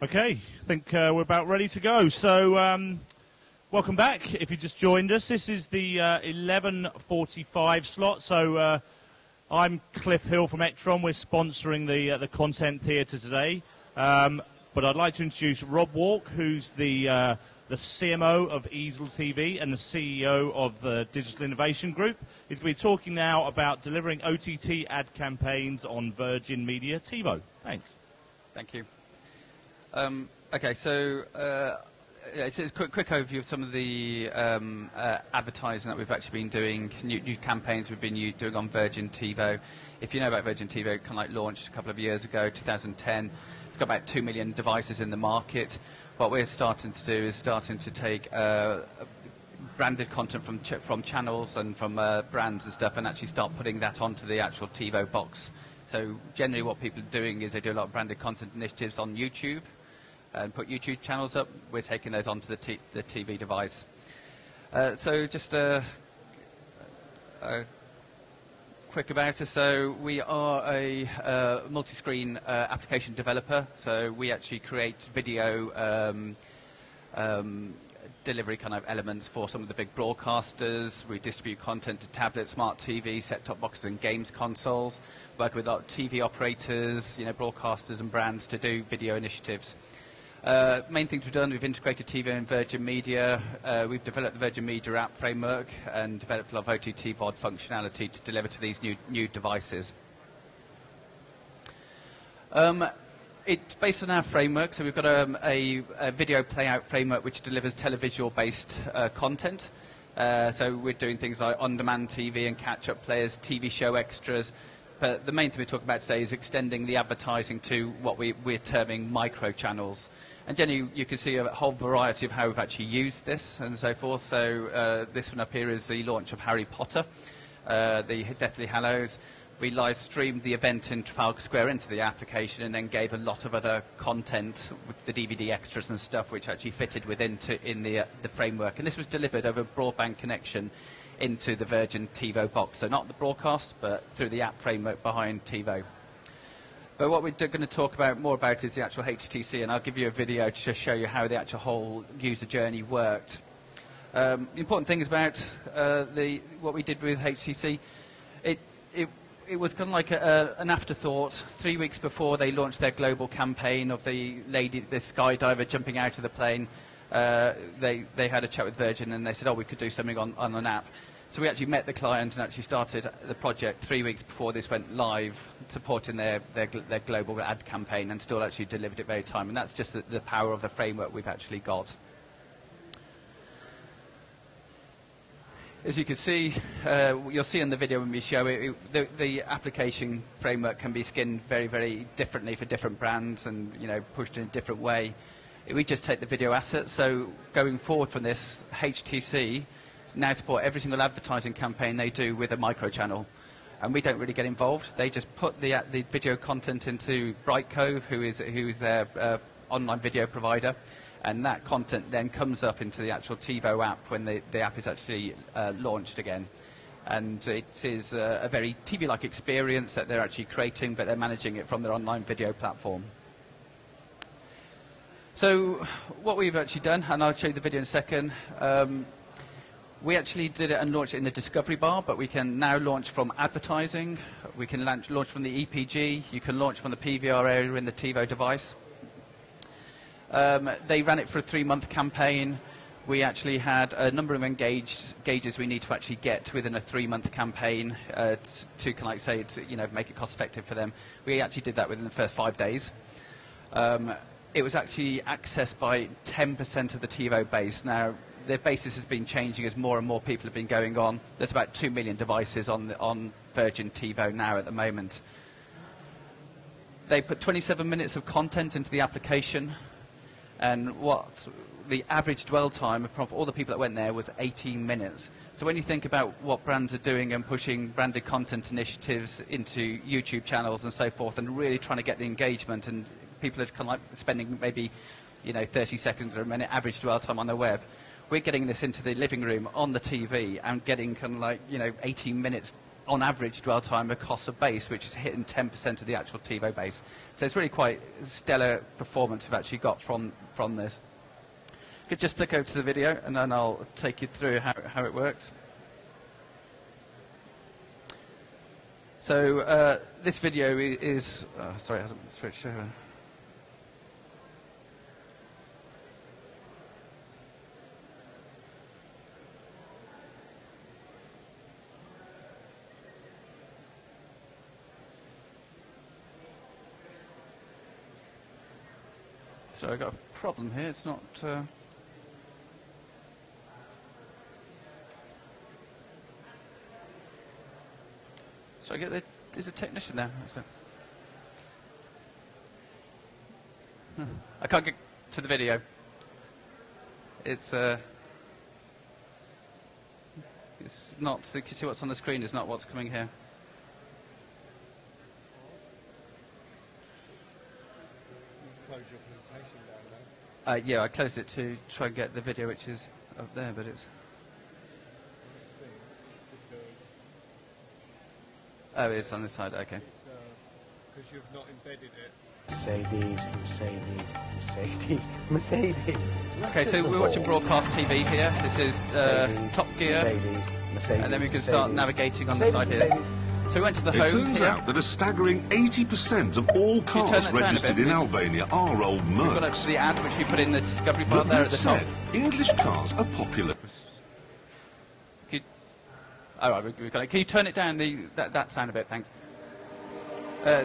Okay, I think we're about ready to go. So, welcome back. If you just joined us, this is the 11:45 slot. So, I'm Cliff Hill from Ectron. We're sponsoring the Content Theatre today. But I'd like to introduce Rob Walk, who's the CMO of Easel TV and the CEO of the Digital Innovation Group. He's going to be talking now about delivering OTT ad campaigns on Virgin Media TiVo. Thanks. Thank you. Okay, so it's a quick overview of some of the advertising that we've actually been doing, new campaigns we've been doing on Virgin TiVo. If you know about Virgin TiVo, it kind of like launched a couple of years ago, 2010. It's got about 2 million devices in the market. What we're starting to do is starting to take branded content from channels and from brands and stuff and actually start putting that onto the actual TiVo box. So generally what people are doing is they do a lot of branded content initiatives on YouTube and put YouTube channels up. We're taking those onto the TV device. So just quick about us. So we are a multi-screen application developer. So we actually create video delivery kind of elements for some of the big broadcasters. We distribute content to tablets, smart TVs, set-top boxes and games consoles. Work with a lot of TV operators, broadcasters and brands to do video initiatives. Main things we've done, we've integrated TiVo and Virgin Media. We've developed the Virgin Media app framework and developed a lot of OTT VOD functionality to deliver to these new devices. It's based on our framework, so we've got a video playout framework which delivers televisual-based content. So we're doing things like on-demand TV and catch-up players, TV show extras. But the main thing we're talking about today is extending the advertising to what we're terming micro-channels. And generally, you can see a whole variety of how we've actually used this and so forth. So this one up here is the launch of Harry Potter, the Deathly Hallows. We live streamed the event in Trafalgar Square into the application and then gave a lot of other content with the DVD extras and stuff which actually fitted in the framework. And this was delivered over a broadband connection into the Virgin TiVo box. So not the broadcast, but through the app framework behind TiVo. But what we're going to talk more about is the actual HTC, and I'll give you a video to just show you how the actual whole user journey worked. The important thing is about what we did with HTC. It was kind of like an afterthought. 3 weeks before they launched their global campaign of the skydiver jumping out of the plane, they had a chat with Virgin and they said, oh, we could do something on an app. So we actually met the client and actually started the project 3 weeks before this went live, supporting their global ad campaign, and still actually delivered it very time. And that's just the power of the framework we've actually got. As you can see, you'll see in the video when we show it, the application framework can be skinned very, very differently for different brands and pushed in a different way. We just take the video asset. So going forward from this, HTC now support every single advertising campaign they do with a micro-channel. And we don't really get involved. They just put the video content into Brightcove, who's their online video provider. And that content then comes up into the actual TiVo app when the app is actually launched again. And it is a very TV-like experience that they're actually creating, but they're managing it from their online video platform. So what we've actually done, and I'll show you the video in a second, we actually did it and launched it in the Discovery bar, but we can now launch from advertising. We can launch from the EPG. You can launch from the PVR area in the TiVo device. They ran it for a 3-month campaign. We actually had a number of engages we need to actually get within a 3-month campaign to kind of like say make it cost effective for them. We actually did that within the first 5 days. It was actually accessed by 10% of the TiVo base. Now, their basis has been changing as more and more people have been going on. There's about 2 million devices on Virgin TiVo now at the moment. They put 27 minutes of content into the application, and what the average dwell time of all the people that went there was 18 minutes. So when you think about what brands are doing and pushing branded content initiatives into YouTube channels and so forth, and really trying to get the engagement, and people are kind of like spending maybe 30 seconds or a minute average dwell time on the web, we're getting this into the living room on the TV and getting kind of like 18 minutes on average dwell time across a base, which is hitting 10% of the actual TiVo base. So it's really quite stellar performance we've actually got from this. Could just flick over to the video, and then I'll take you through how it works. So this video is... sorry, it hasn't switched over. So I've got a problem here. It's not... So I get there's a technician there. So. I can't get to the video. It's not. So you can see what's on the screen is not what's coming here. Close your presentation down now. Yeah, I closed it to try and get the video, which is up there, but it's... Oh, it's on this side, okay. Because you've not embedded it. Mercedes, Mercedes, Mercedes, Mercedes. Okay, so we're watching broadcast TV here. This is Top Gear, Mercedes, and then we can start navigating on the side here. So we went to the home. It turns out that a staggering 80% of all cars registered in Albania are old We've got up Mercs. to the ad, which we put in the discovery bar But there that at the top. said, English cars are popular. All right, we've got it. Can you turn it down, that sound a bit, thanks.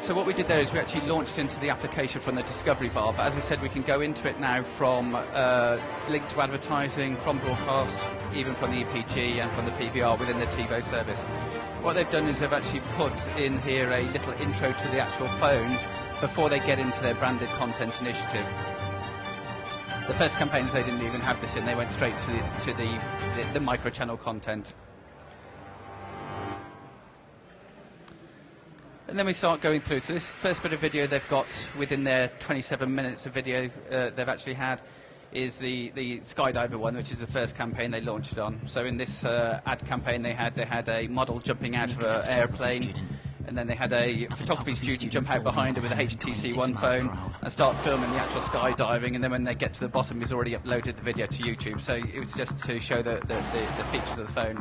So what we did there is we actually launched into the application from the discovery bar, but as I said, we can go into it now from link to advertising, from broadcast, even from the EPG and from the PVR within the TiVo service. What they've done is they've actually put in here a little intro to the actual phone before they get into their branded content initiative. The first campaigns, they didn't even have this in, they went straight to the micro-channel content. And then we start going through. So this first bit of video they've got within their 27 minutes of video they've actually had is the skydiver one, which is the first campaign they launched it on. So in this ad campaign they had a model jumping out of an airplane, and then they had a photography student jump out behind her with a HTC One phone and start filming the actual skydiving, and then when they get to the bottom he's already uploaded the video to YouTube. So it was just to show the features of the phone.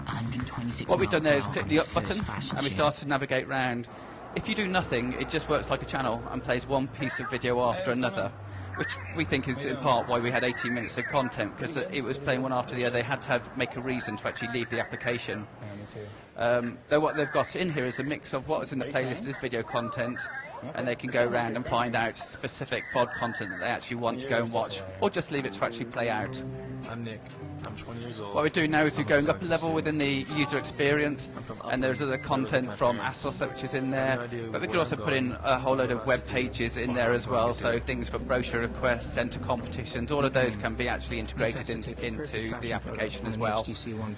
What we've done there is click the up button and we start to navigate round. If you do nothing, it just works like a channel and plays one piece of video after another, which we think is in part why we had 18 minutes of content, because it was playing one after the other. They had to make a reason to actually leave the application. Though what they've got in here is a mix of what is in the playlist is video content, and they can go around and find out specific VOD content that they actually want to go and watch, or just leave it to actually play out. I'm Nick. I'm 20 years old. What we're doing now is we're going up a level within the user experience, and there's other content from ASOS which is in there, but we could also put in a whole load of web pages in there as well, so things for brochure requests, enter competitions, all of those can be actually integrated into the application as well.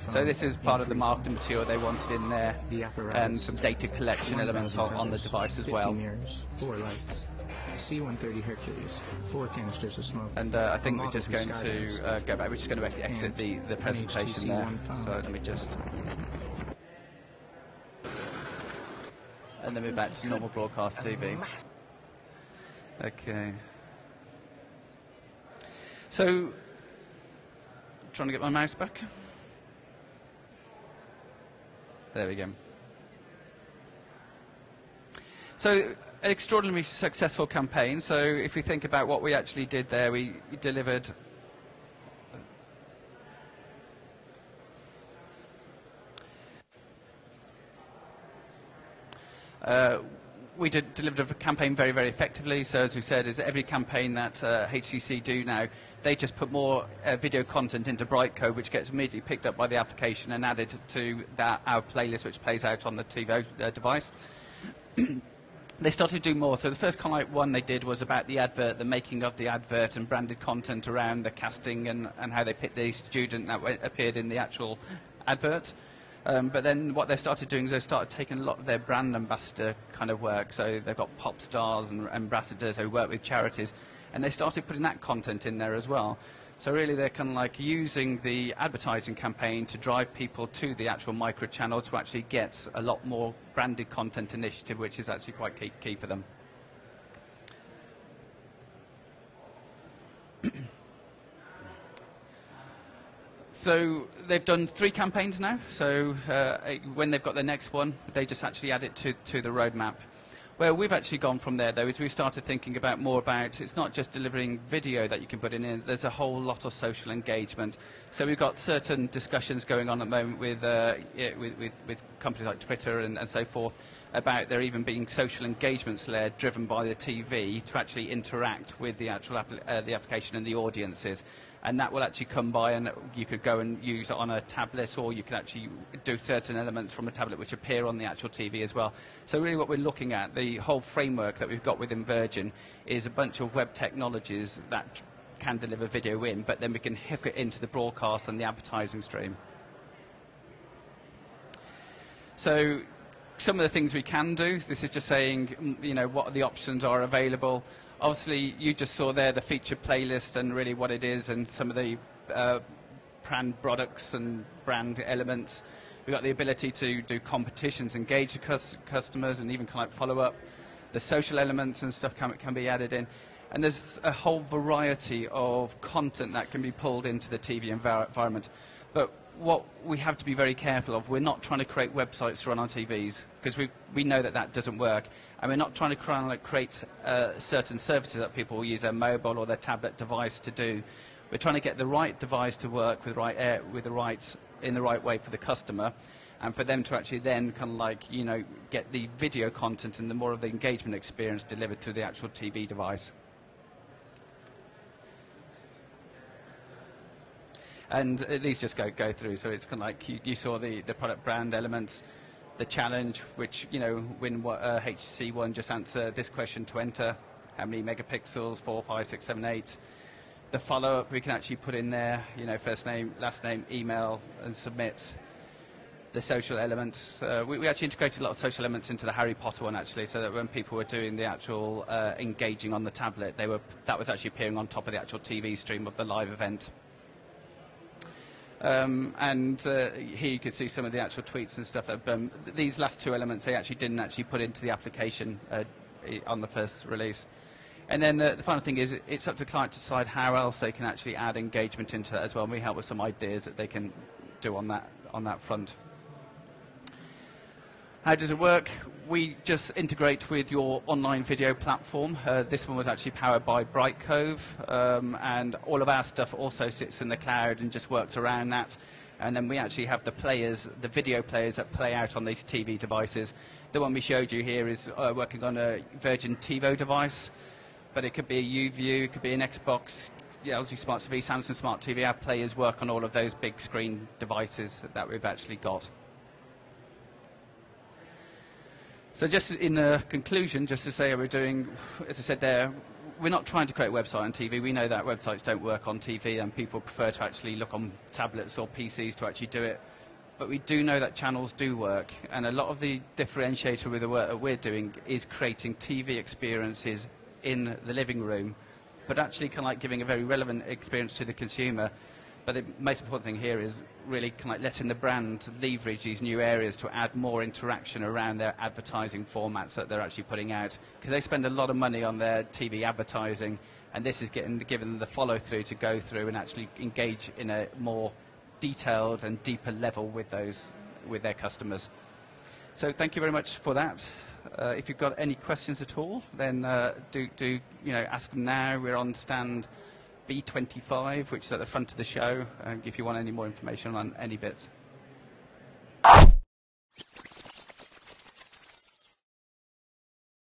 So this is part of the marketing material they wanted in there, and some data collection elements on the device as well. 4 lights. C-130 Hercules, 4 canisters of smoke. And I think we're just going to go back. We're just going to exit the presentation there. So let me just... And then we're back to normal broadcast TV. Okay. So, trying to get my mouse back. There we go. So, an extraordinarily successful campaign. So if we think about what we actually did there, we delivered delivered a campaign very, very effectively. So as we said, is every campaign that HTC do now, they just put more video content into Brightcode, which gets immediately picked up by the application and added to our playlist, which plays out on the TiVo device. They started to do more. So the first one they did was about the advert, the making of the advert, and branded content around the casting and how they picked the student that appeared in the actual advert. But then what they started doing is they started taking a lot of their brand ambassador kind of work. So they've got pop stars and ambassadors who work with charities, and they started putting that content in there as well. So really they're kind of like using the advertising campaign to drive people to the actual micro channel to actually get a lot more branded content initiative, which is actually quite key for them. So they've done 3 campaigns now, so when they've got their next one, they just actually add it to the roadmap. Where we've actually gone from there, though, is we started thinking more about, it's not just delivering video that you can put in, there's a whole lot of social engagement. So we've got certain discussions going on at the moment with companies like Twitter and so forth, about there even being social engagements layer driven by the TV to actually interact with the actual the application and the audiences. And that will actually come by, and you could go and use it on a tablet, or you can actually do certain elements from a tablet which appear on the actual TV as well. So really what we're looking at, the whole framework that we've got within Virgin, is a bunch of web technologies that can deliver video in, but then we can hook it into the broadcast and the advertising stream. So some of the things we can do, this is just saying, you know, what the options are available. Obviously, you just saw there the feature playlist and really what it is, and some of the brand products and brand elements. We've got the ability to do competitions, engage the customers, and even kind of follow up. The social elements and stuff can be added in. And there's a whole variety of content that can be pulled into the TV environment. But what we have to be very careful of, we're not trying to create websites to run on TVs, because we know that doesn't work. And we're not trying to create certain services that people will use their mobile or their tablet device to do. We're trying to get the right device to work in the right way for the customer, and for them to actually then kind of like, you know, get the video content and the more of the engagement experience delivered to the actual TV device. And these just go through, so it's kind of like you saw the product brand elements, the challenge, which, you know, when HC1 just answer this question to enter, how many megapixels, 4, 5, 6, 7, 8. The follow-up we can actually put in there, you know, first name, last name, email, and submit. The social elements, we actually integrated a lot of social elements into the Harry Potter one, actually, so that when people were doing the actual engaging on the tablet, that was actually appearing on top of the actual TV stream of the live event. Here you can see some of the actual tweets and stuff. That, these last 2 elements they actually didn't actually put into the application on the first release. And then the final thing is, it's up to the client to decide how else they can actually add engagement into that as well. And we help with some ideas that they can do on that front. How does it work? We just integrate with your online video platform. This one was actually powered by Brightcove, and all of our stuff also sits in the cloud and just works around that. And then we actually have the players, the video players that play out on these TV devices. The one we showed you here is working on a Virgin TiVo device, but it could be a UView, it could be an Xbox, LG Smart TV, Samsung Smart TV. Our players work on all of those big screen devices that we've actually got. So just in conclusion, just to say we're doing, as I said there, we're not trying to create a website on TV. We know that websites don't work on TV and people prefer to actually look on tablets or PCs to actually do it. But we do know that channels do work, and a lot of the differentiator with the work that we're doing is creating TV experiences in the living room, but actually kind of like giving a very relevant experience to the consumer. But the most important thing here is really kind of like letting the brand leverage these new areas to add more interaction around their advertising formats that they're actually putting out. Because they spend a lot of money on their TV advertising, and this is given them the follow-through to go through and actually engage in a more detailed and deeper level with their customers. So thank you very much for that. If you've got any questions at all, then do ask them now. We're on stand B25, which is at the front of the show, if you want any more information on any bits.